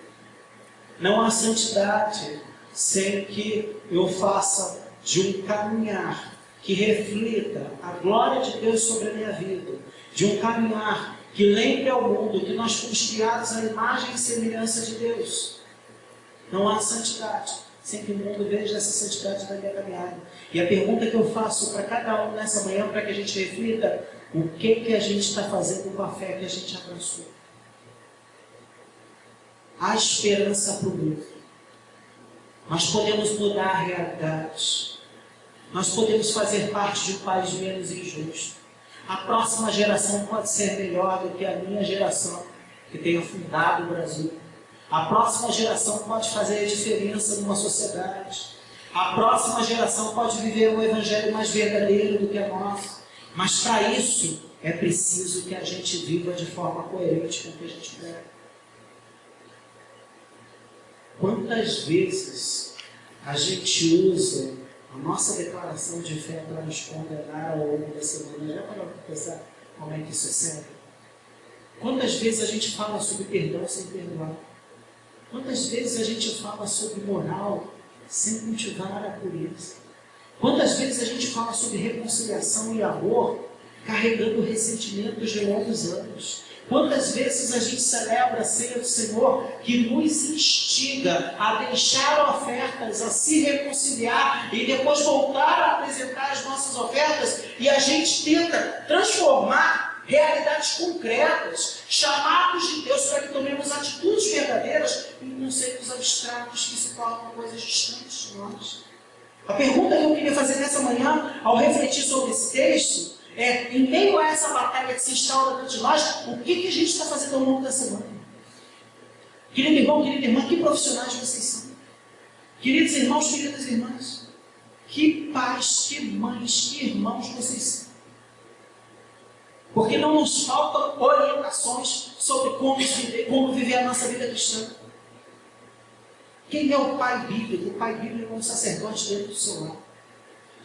Não há santidade sem que eu faça de um caminhar que reflita a glória de Deus sobre a minha vida, de um caminhar que lembre ao mundo que nós fomos criados à imagem e semelhança de Deus. Não há santidade sem que o mundo veja essa santidade na minha caminhada. E a pergunta que eu faço para cada um nessa manhã, para que a gente reflita, o que a gente está fazendo com a fé que a gente abraçou? Há esperança para o mundo. Nós podemos mudar a realidade. Nós podemos fazer parte de um país menos injusto. A próxima geração pode ser melhor do que a minha geração, que tenha fundado o Brasil. A próxima geração pode fazer a diferença numa sociedade. A próxima geração pode viver um evangelho mais verdadeiro do que a nossa. Mas para isso é preciso que a gente viva de forma coerente com o que a gente prega. Quantas vezes a gente usa a nossa declaração de fé para nos condenar ao longo da semana? Já parou para pensar como é que isso é sério? Quantas vezes a gente fala sobre perdão sem perdoar? Quantas vezes a gente fala sobre moral sem cultivar a pureza? Quantas vezes a gente fala sobre reconciliação e amor carregando ressentimentos de longos anos? Quantas vezes a gente celebra a ceia do Senhor que nos instiga a deixar ofertas, a se reconciliar e depois voltar a apresentar as nossas ofertas, e a gente tenta transformar realidades concretas, chamados de Deus para que tomemos atitudes verdadeiras em conceitos abstratos que se tornam coisas distantes de nós. A pergunta que eu queria fazer nessa manhã, ao refletir sobre esse texto, é, em meio a essa batalha que se instaura dentro de nós, o que a gente está fazendo ao longo da semana? Querido irmão, querida irmã, que profissionais vocês são? Queridos irmãos, queridas irmãs, que pais, que mães, que irmãos vocês são? Porque não nos faltam orientações sobre como viver a nossa vida cristã. Quem é o pai bíblico? O pai bíblico é um sacerdote dentro do seu lar,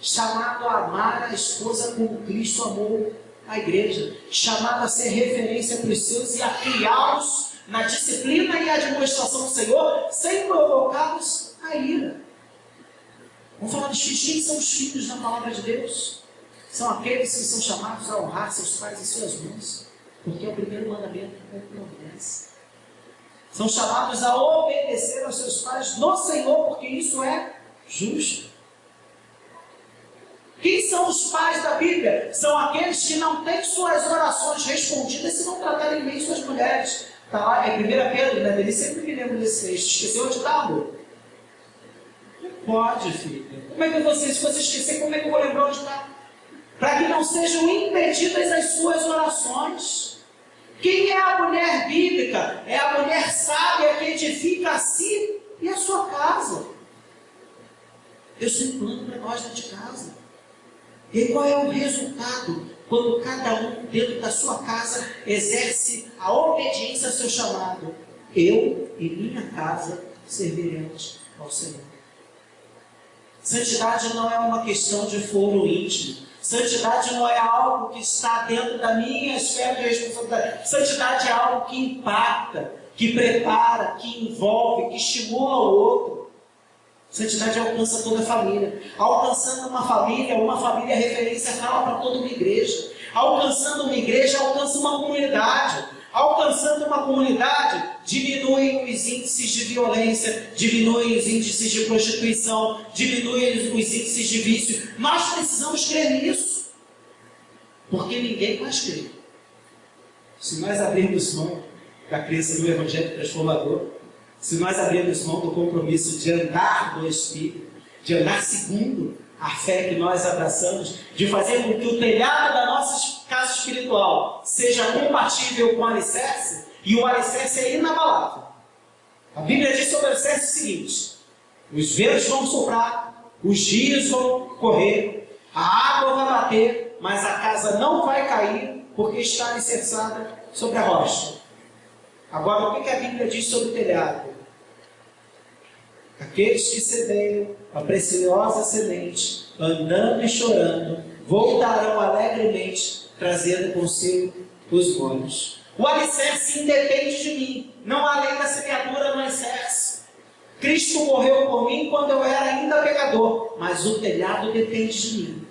chamado a amar a esposa como Cristo amou a igreja, chamado a ser referência para os seus e a criá-los na disciplina e admoestação do Senhor, sem provocá-los a ira. Vamos falar dos filhos. Quem são os filhos da palavra de Deus? São aqueles que são chamados a honrar seus pais e suas mães, porque é o primeiro mandamento com promessa. São chamados a obedecer aos seus pais no Senhor, porque isso é justo. Quem são os pais da Bíblia? São aqueles que não têm suas orações respondidas se não tratarem bem suas mulheres. Está lá, é 1 Pedro, né? Ele sempre me lembra desse texto. Esqueceu de dar, amor? Não pode, filha. Como é que você, se você esquecer, como é que eu vou lembrar onde está? Para que não sejam impedidas as suas orações. Quem é a mulher bíblica? É a mulher sábia que edifica a si e a sua casa. Deus tem um plano para nós dentro de casa. E qual é o resultado quando cada um dentro da sua casa exerce a obediência ao seu chamado? Eu e minha casa serviremos ao Senhor. Santidade não é uma questão de foro íntimo. Santidade não é algo que está dentro da minha esfera de responsabilidade. Santidade é algo que impacta, que prepara, que envolve, que estimula o outro. Santidade alcança toda a família. Alcançando uma família referência fala para toda uma igreja. Alcançando uma igreja, alcança uma comunidade. Alcançando uma comunidade, diminuem os índices de violência, diminuem os índices de prostituição, diminuem os índices de vício. Nós precisamos crer nisso, porque ninguém mais crê. Se nós abrirmos mão da crença no Evangelho transformador, se nós abrirmos mão do compromisso de andar no Espírito, de andar segundo a fé que nós abraçamos, de fazer com que o telhado da nossa casa espiritual seja compatível com o alicerce, e o alicerce é inabalável. A Bíblia diz sobre o alicerce o seguinte: os ventos vão soprar, os rios vão correr, a água vai bater, mas a casa não vai cair porque está alicerçada sobre a rocha. Agora, o que a Bíblia diz sobre o telhado? Aqueles que semeiam a preciosa semente, andando e chorando, voltarão alegremente, trazendo consigo os molhos. O alicerce independe de mim. Não há lei da semeadura no alicerce. Cristo morreu por mim quando eu era ainda pecador, mas o telhado depende de mim.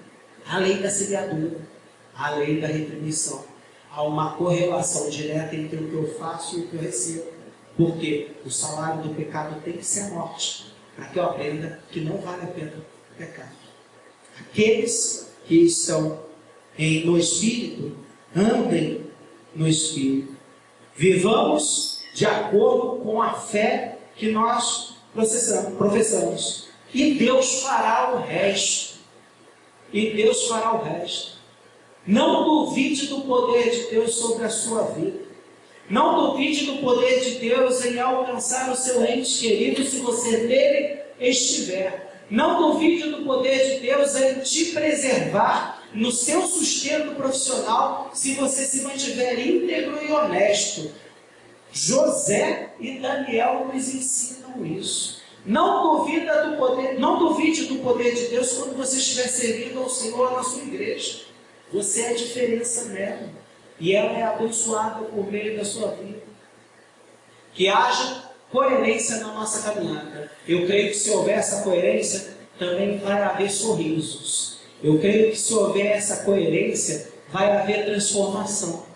A lei da semeadura, a lei da retribuição. Há uma correlação direta entre o que eu faço e o que eu recebo. Porque o salário do pecado tem que ser a morte, para que eu aprenda que não vale a pena pecar. Aqueles que estão no Espírito, andem no Espírito. Vivamos de acordo com a fé que nós professamos. E Deus fará o resto. E Deus fará o resto. Não duvide do poder de Deus sobre a sua vida. Não duvide do poder de Deus em alcançar o seu ente querido se você nele estiver. Não duvide do poder de Deus em te preservar no seu sustento profissional se você se mantiver íntegro e honesto. José e Daniel nos ensinam isso. Não duvide do poder de Deus quando você estiver servindo ao Senhor na sua igreja. Você é a diferença nela. E ela é abençoada por meio da sua vida. Que haja coerência na nossa caminhada. Eu creio que se houver essa coerência, também vai haver sorrisos. Eu creio que se houver essa coerência, vai haver transformação.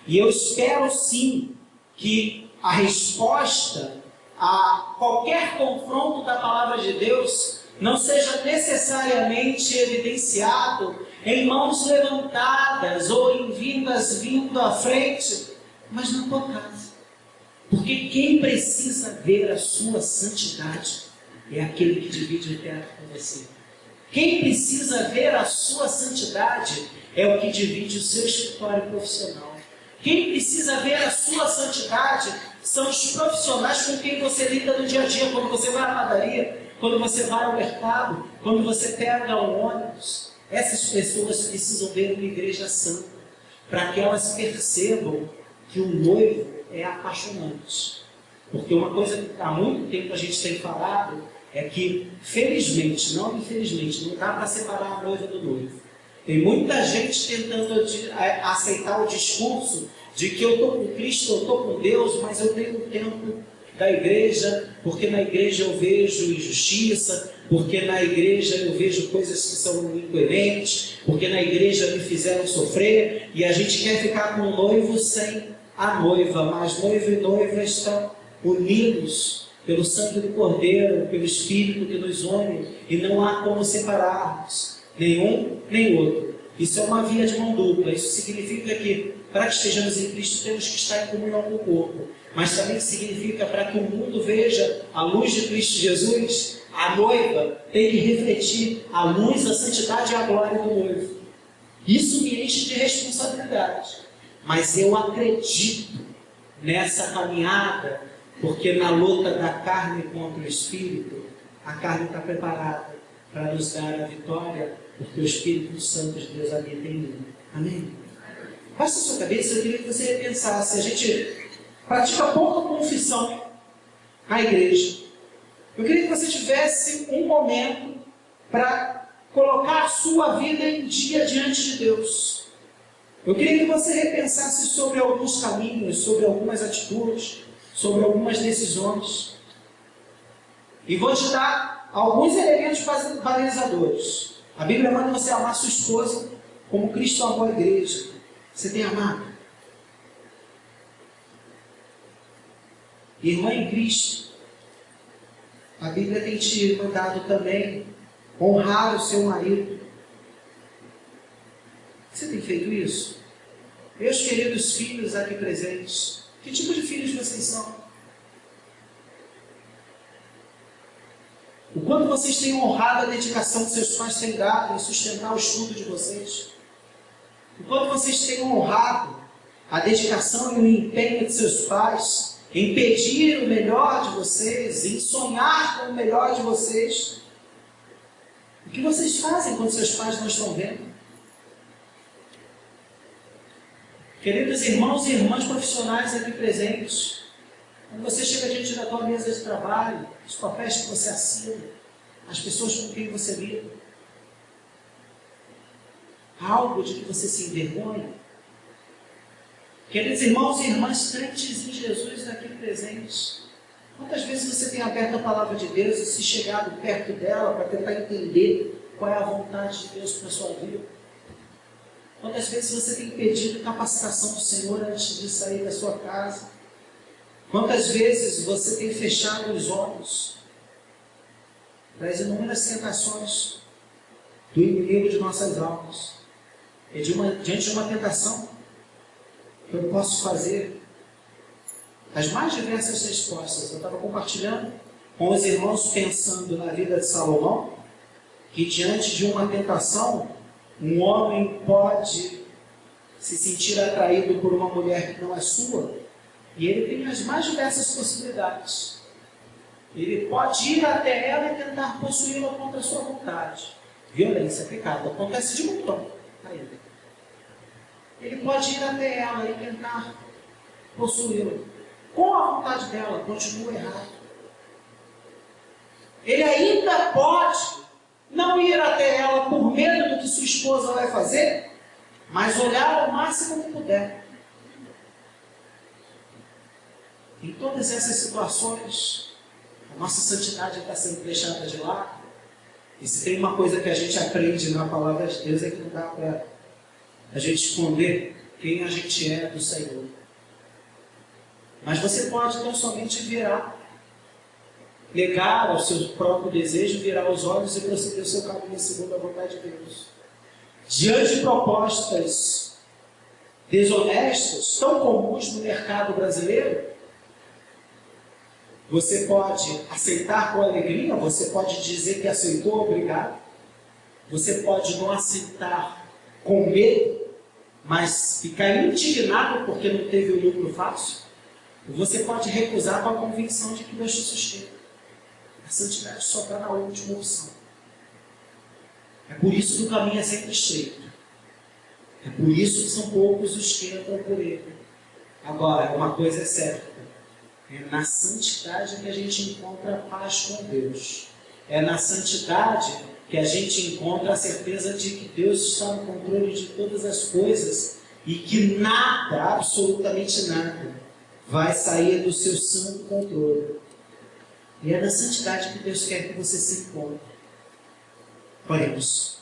E eu espero sim que a resposta a qualquer confronto da palavra de Deus não seja necessariamente evidenciado em mãos levantadas ou em vindas vindo à frente, mas na tua casa. Porque quem precisa ver a sua santidade é aquele que divide o teto com você. Quem precisa ver a sua santidade é o que divide o seu escritório profissional. Quem precisa ver a sua santidade são os profissionais com quem você lida no dia a dia, quando você vai à padaria, quando você vai ao mercado, quando você pega um ônibus. Essas pessoas precisam ver uma igreja santa, para que elas percebam que o noivo é apaixonante. Porque uma coisa que há muito tempo a gente tem falado é que, felizmente, não infelizmente, não dá para separar a noiva do noivo. Tem muita gente tentando aceitar o discurso de que eu estou com Cristo, eu estou com Deus, mas eu tenho um tempo da igreja, porque na igreja eu vejo injustiça, porque na igreja eu vejo coisas que são incoerentes, porque na igreja me fizeram sofrer, e a gente quer ficar com o noivo sem a noiva, mas noivo e noiva estão unidos pelo sangue do Cordeiro, pelo Espírito que nos une, e não há como separarmos, nenhum nem outro. Isso é uma via de mão dupla. Isso significa que, para que estejamos em Cristo, temos que estar em comunhão com o corpo. Mas também significa, para que o mundo veja a luz de Cristo Jesus, a noiva tem que refletir a luz, a santidade e a glória do noivo. Isso me enche de responsabilidade. Mas eu acredito nessa caminhada, porque na luta da carne contra o Espírito, a carne está preparada para nos dar a vitória, porque o Espírito Santo de Deus habita em mim. Amém? Baixa a sua cabeça, eu queria que você repensasse. A gente pratica pouca confissão na igreja. Eu queria que você tivesse um momento para colocar a sua vida em dia diante de Deus. Eu queria que você repensasse sobre alguns caminhos, sobre algumas atitudes, sobre algumas decisões. E vou te dar alguns elementos balizadores. A Bíblia manda você amar sua esposa como Cristo amou a igreja. Você tem amado? Irmã em Cristo, a Bíblia tem te mandado também honrar o seu marido. Você tem feito isso? Meus queridos filhos aqui presentes, que tipo de filhos vocês são? O quanto vocês têm honrado a dedicação que seus pais têm dado em sustentar o estudo de vocês? O quanto vocês têm honrado a dedicação e o empenho de seus pais em pedir o melhor de vocês, em sonhar com o melhor de vocês? O que vocês fazem quando seus pais não estão vendo? Queridos irmãos e irmãs profissionais aqui presentes, quando você chega diante da tua mesa de trabalho, os papéis que você assina, as pessoas com quem você lida, há algo de que você se envergonha? Queridos irmãos e irmãs crentes em Jesus aqui presentes, quantas vezes você tem aberto a palavra de Deus e se chegado perto dela para tentar entender qual é a vontade de Deus para a sua vida? Quantas vezes você tem pedido capacitação do Senhor antes de sair da sua casa? Quantas vezes você tem fechado os olhos para as inúmeras tentações do inimigo de nossas almas? E diante de uma tentação, eu posso fazer as mais diversas respostas. Eu estava compartilhando com os irmãos, pensando na vida de Salomão, que diante de uma tentação, um homem pode se sentir atraído por uma mulher que não é sua, e ele tem as mais diversas possibilidades. Ele pode ir até ela e tentar possuí-la contra a sua vontade. Violência, pecado, acontece de montão ainda. Ele pode ir até ela e tentar possuí-la. Com a vontade dela, continua errado. Ele ainda pode não ir até ela por medo do que sua esposa vai fazer, mas olhar o máximo que puder. Em todas essas situações, a nossa santidade está sendo deixada de lado. E se tem uma coisa que a gente aprende na palavra de Deus, é que não dá para a gente esconder quem a gente é do Senhor. Mas você pode tão somente virar, negar ao seu próprio desejo, virar os olhos e prosseguir o seu caminho segundo a vontade de Deus. Diante de propostas desonestas, tão comuns no mercado brasileiro, você pode aceitar com alegria, você pode dizer que aceitou, obrigado. Você pode não aceitar com medo, mas ficar indignado porque não teve o lucro fácil. Você pode recusar com a convicção de que Deus te sustenta. A santidade só está na última opção. É por isso que o caminho é sempre estreito. É por isso que são poucos os que entram por ele. Agora, uma coisa é certa. É na santidade que a gente encontra a paz com Deus. É na santidade que a gente encontra a certeza de que Deus está no controle de todas as coisas e que nada, absolutamente nada, vai sair do seu santo controle. E é na santidade que Deus quer que você se encontre. Oremos.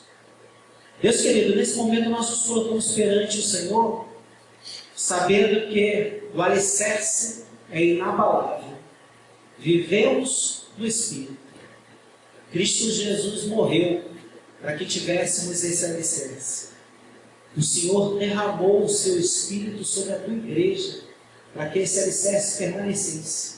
Deus querido, nesse momento nós nos colocamos perante o Senhor, sabendo que o alicerce é inabalável. Vivemos no Espírito. Cristo Jesus morreu para que tivéssemos esse alicerce. O Senhor derramou o seu Espírito sobre a tua igreja para que esse alicerce permanecesse.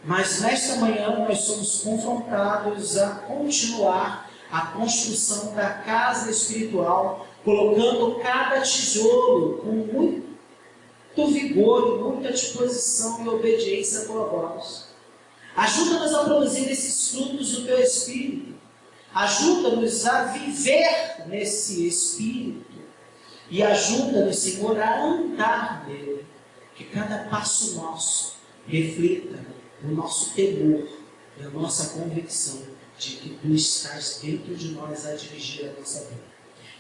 Mas nesta manhã nós somos confrontados a continuar a construção da casa espiritual, colocando cada tijolo com muito vigor e muita disposição e obediência à tua voz. Ajuda-nos a produzir esses frutos do teu Espírito. Ajuda-nos a viver nesse Espírito. E ajuda-nos, Senhor, a andar nele. Que cada passo nosso reflita o nosso temor e a nossa convicção de que Tu estás dentro de nós a dirigir a nossa vida.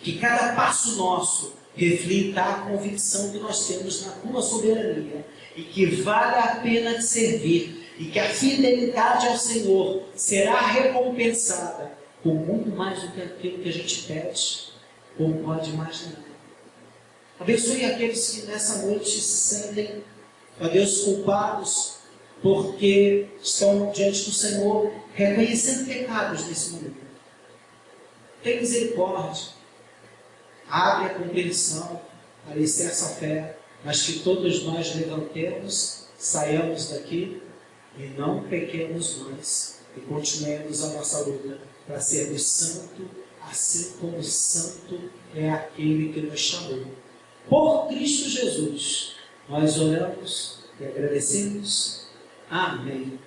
Que cada passo nosso reflita a convicção que nós temos na Tua soberania e que vale a pena te servir e que a fidelidade ao Senhor será recompensada com muito mais do que aquilo que a gente pede ou pode imaginar. Abençoe aqueles que nessa noite se sentem, ó Deus, culpados porque estão diante do Senhor reconhecendo pecados nesse momento. Tem misericórdia, abre a compreensão, alicerça a fé, mas que todos nós levantemos, saiamos daqui e não pequemos mais e continuemos a nossa luta para sermos santos, assim como santo é aquele que nos chamou. Por Cristo Jesus, nós oramos e agradecemos. Amém.